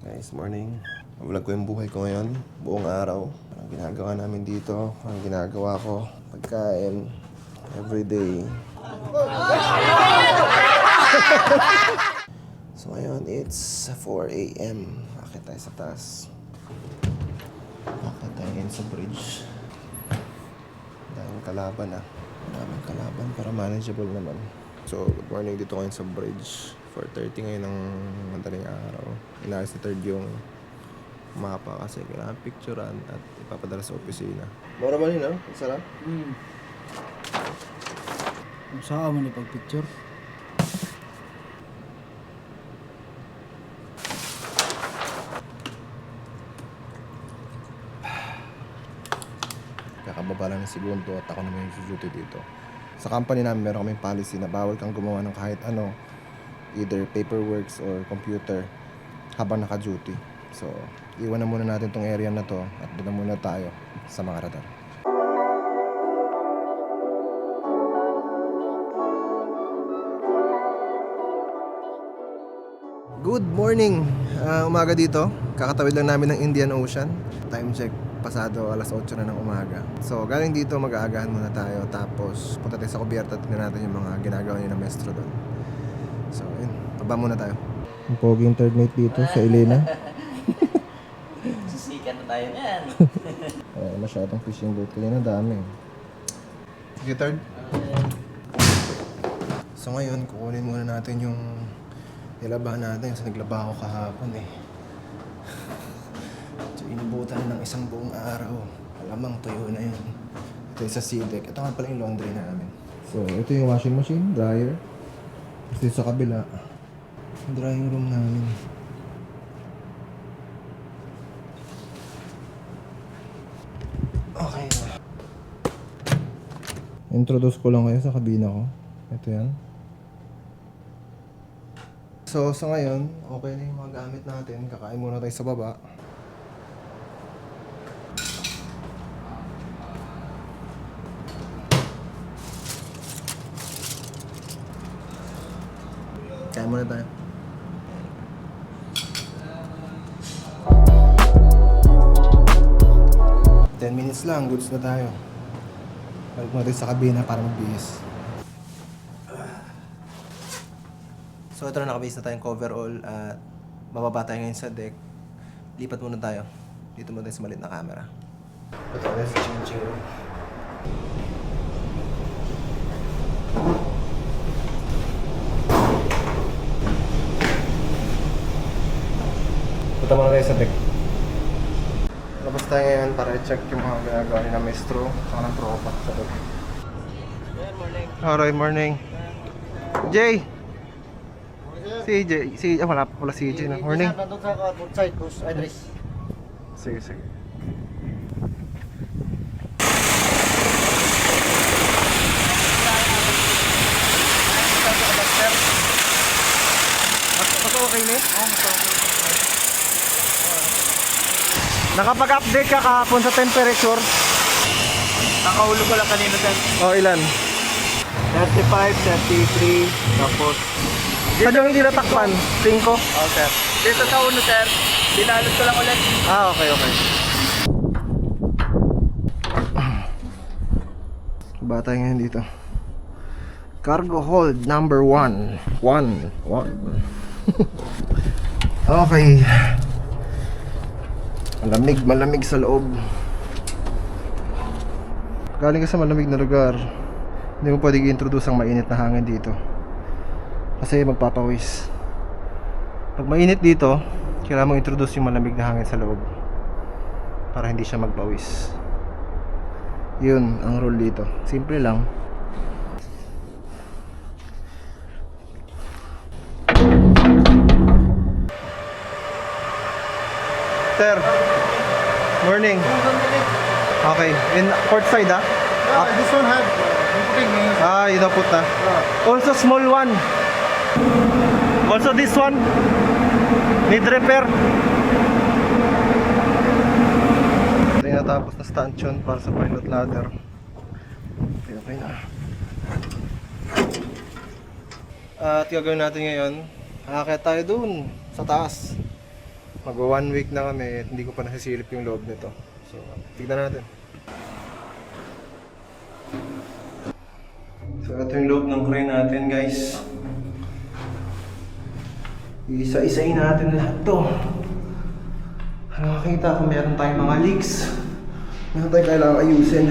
Guys, morning. Vlog ko yung buhay ko ngayon, buong araw. Ang ginagawa namin dito, ang ginagawa ko, pagkain, everyday. So ngayon, it's 4 a.m. Akit tayo sa taas. Akit tayo ngayon sa bridge. Daming kalaban ah. Daming kalaban para manageable naman. So, good morning dito ngayon sa bridge. 4:30 ngayon ng madaling araw. Inaayos ni third yung mapa kasi kailangan picturean at ipapadala sa opisina. Mura ba no? Isa lang? Saan mo ni pag-picture? Kakababa lang ng segundo at ako naman yung duty dito. Sa company namin meron kaming policy na bawal kang gumawa ng kahit ano, either paperworks or computer habang naka-duty. So, iwan na muna natin tong area na to at doon na muna tayo sa mga radar. Good morning! Umaga dito. Kakatawid lang namin ng Indian Ocean. Time check, pasado alas 8 na ng umaga. So, galing dito, mag-aagahan muna tayo. Tapos, punta tayo sa Cubierta at tignan natin yung mga ginagawa niya ng Maestro doon. So, yun. Taba muna tayo. Ang poging third mate dito sa Elena. Sisikan na tayo niyan. Masyadong fishing boat. Kaya na dami. Sige, third. So, ngayon, kukunin muna natin yung nilabahan natin sa naglaba ako kahapon eh. So, inubutan ng isang buong araw. Alamang tuyo na yun. Ito yung sa C-deck. Ito nga pala yung laundry namin. So, ito yung washing machine, dryer. Kasi sa kabila, yung drying room namin. Okay na. Introduce ko lang kayo sa kabina ko. Ito yan. So, sa ngayon, okay na yung mga gamit natin. Kakain muna tayo sa baba. Kain muna tayo. Ten minutes lang, goods na tayo. Balik muna tayo sa kabina para magbihis. So ito na, nakabase na tayong coverall at bababa tayo ngayon sa deck. Lipat muna tayo. Dito muna tayo sa maliit na camera. Ito na sa changing room. Punta muna tayo sa deck. Labas tayo ngayon para i-check yung mga ginagawa ni na Maestro saka ng tropa sa deck. Morning. Alright, morning. Jay! Wala si Jay na. Morning. Nandun sa outside, whose address? Sige. Mas okay na? Nakapag-update ka kahapon sa temperature? Nakahulog ko lang kanina sir. Ilan? 35, 33, tapos... Saan yung hindi natakpan? 5? Oh sir. Dito sa uno sir, binalot ko lang ulit. Okay. Bata ngayon dito. Cargo hold number 1. 1. Okay. Malamig sa loob. Galing ka sa malamig na lugar, hindi mo pwedeng i-introduce ang mainit na hangin dito. Kasi magpapawis. Pag mainit dito, kailangan mo introduce yung malamig na hangin sa loob para hindi siya magpawis. Yun ang rule dito. Simple lang. Sir, morning. Okay, in port side This one had you don't put na. Also small one. Also this one need repair. Ito yung natapos na stanchion para sa pilot ladder. Okay na. At gagawin natin ngayon, aakyat tayo dun sa taas. Magwa 1 week na kami at hindi ko pa nasisilip yung loob nito. So, tignan natin. So, ito yung loob ng crane natin, guys. Isa-isayin natin lahat to. Nakakita ko meron tayong mga leaks. Meron tayong kailangang ayusin.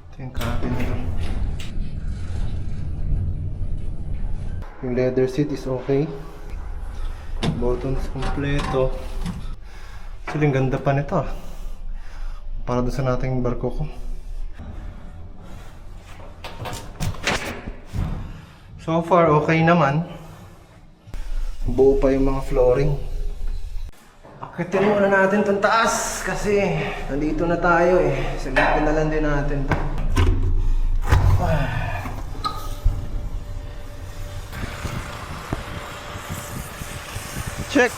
Ito yung cabin nito. Yung leather seat is okay. Buttons kompleto. Actually, ang ganda pa nito ah. Para doon sa nating barko ko. So far, okay naman. Buo pa yung mga flooring. Akitin muna natin itong taas kasi nandito na tayo eh. Silipin na lang din natin ito. Check!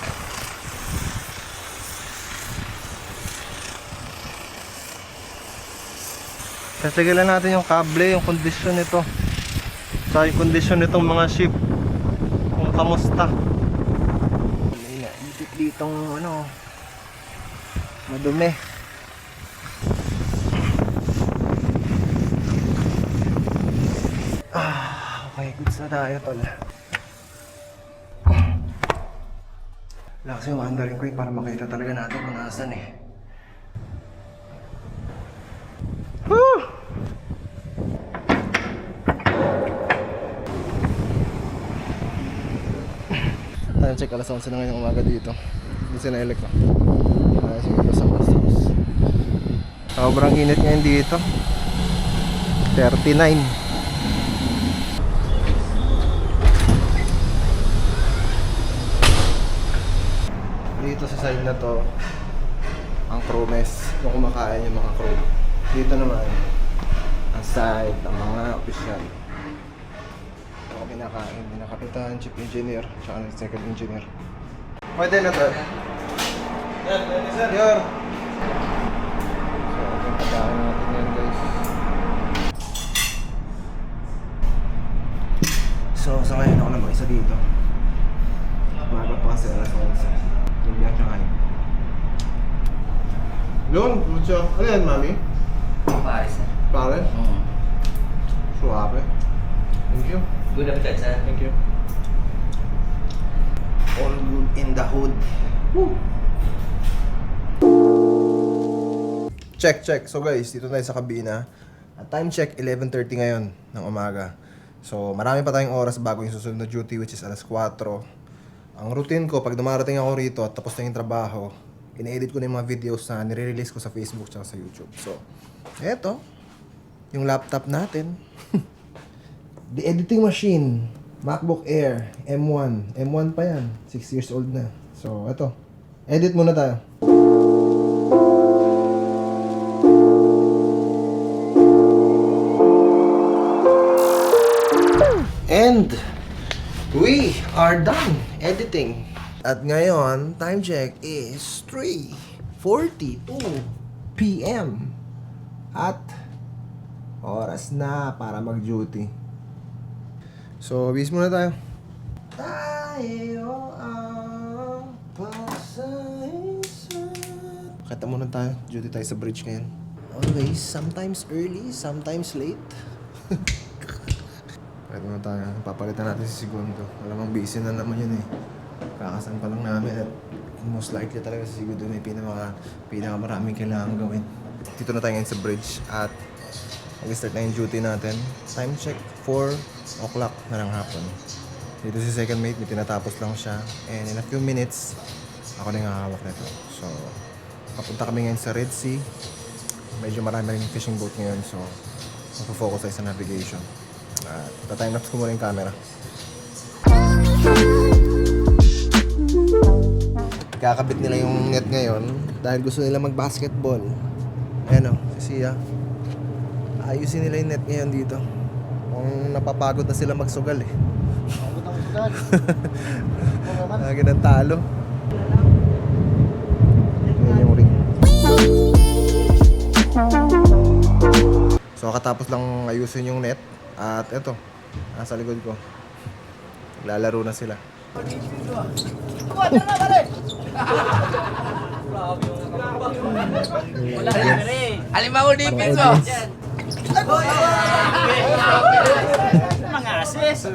Tatigilan natin yung kable, yung kondisyon nito. Sa yung kondisyon nitong mga ship. Kung kamusta. Dito ditong ano, madumi. Okay, goods na tayo tol. Lakas yung mandarin ko para makita talaga natin kung nasan eh. Time check, alas 11 na ngayong umaga dito. Hindi sila elect ko. Siguro sa Masters. Sobrang init ngayon dito. 39. Dito sa side na to, ang crew mess. Kung kumakain yung mga crew. Dito naman, ang side ng mga opisyal. Kinakain, kinakapitan, chief engineer, tsaka second engineer. Pwede na to. Yan, pwede sir. Yor! So, pagkakaan natin yan guys. So, sa ngayon ako na mag-isa dito. Maga pa kasi alas 11. Tumbiyak siya kayo. Yun, mucho. Ano yan, mami? Pare, sir. Pare? Oo. Suwabe. Thank you. Good appetite, sir. Thank you. All good in the hood. Woo! Check, check. So guys, dito tayo sa kabina. At time check, 11:30 ngayon ng umaga. So marami pa tayong oras bago yung susunod na duty which is alas 4. Ang routine ko, pag dumarating ako rito at tapos na yung trabaho, ine-edit ko na yung mga videos na nire-release ko sa Facebook at sa YouTube. So, eto, yung laptop natin. The editing machine, MacBook Air, M1. M1 pa yan, 6 years old na. So, eto. Edit muna tayo. And we are done editing. At ngayon, time check is 3:42 PM. At oras na para mag-duty. So, bis muna tayo. Tayo ang pasaysa. Kata muna tayo. Duty tayo sa bridge ngayon. Always, sometimes early, sometimes late. Kaya muna tayo. Papalitan natin si Segundo. Alam mong busy na naman yun eh. Kakasan pa lang namin at most likely talaga si Segundo may pinakamaraming kailangan gawin. Dito na tayo ngayon sa bridge at mag-start na yung duty natin. Time check, 4 o'clock na ng hapon. Dito si second mate, may tinatapos lang siya. And in a few minutes, ako na yung hahawak nito. So, papunta kami ngayon sa Red Sea. Medyo marami rin fishing boat ngayon. So, magpo-focus tayo sa navigation. At tatime-lapse ko muna yung camera. Kakabit nila yung net ngayon dahil gusto nila mag-basketball. Ayan o, si Sia. Ayusin nila yung net ngayon dito. Kung napapagod na sila magsugal eh. Pagod ang sugal. Lagi ng talo. Ayan yung ring. So katapos lang ayusin yung net. At eto, Nasa likod ko. Naglalaro na sila. Alimango defense mo. Mga assist.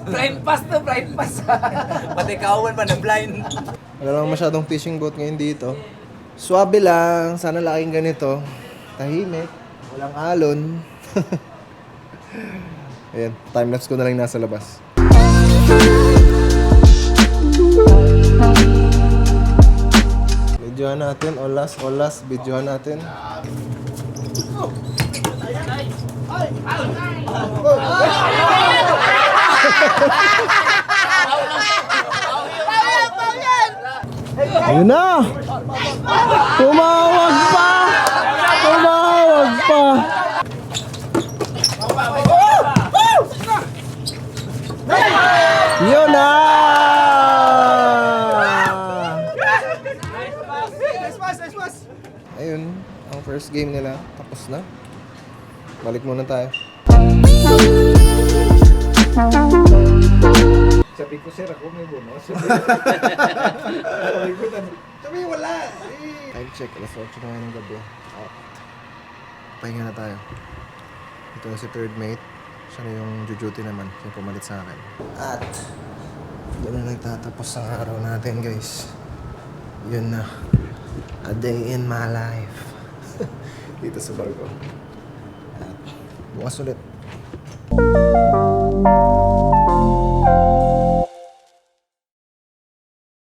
Blind pass to blind pass. Pati kawan pa na blind. Wala lang masyadong fishing boat ngayon dito. Swabe lang. Sana laging ganito. Tahimik. Walang alon. Ayan. Timelapse ko na lang nasa labas. Videohan natin. Olas. Videohan natin. Ayun na! Tumawag pa! Tumawag pa! Yun na! Ayun, ang first game nila tapos na. Balik muna tayo. Sabi ko, sir, ako may bonus. Sabi wala. Time check, alas 8 na ngayon ng gabi. Out. Pahinga na tayo. Ito na si third mate. Siya na yung duty naman. Siya yung pumalit sa akin. At doon na nagtatapos ang araw natin, guys. Yun na. A day in my life. Dito sa barko. At bukas ulit.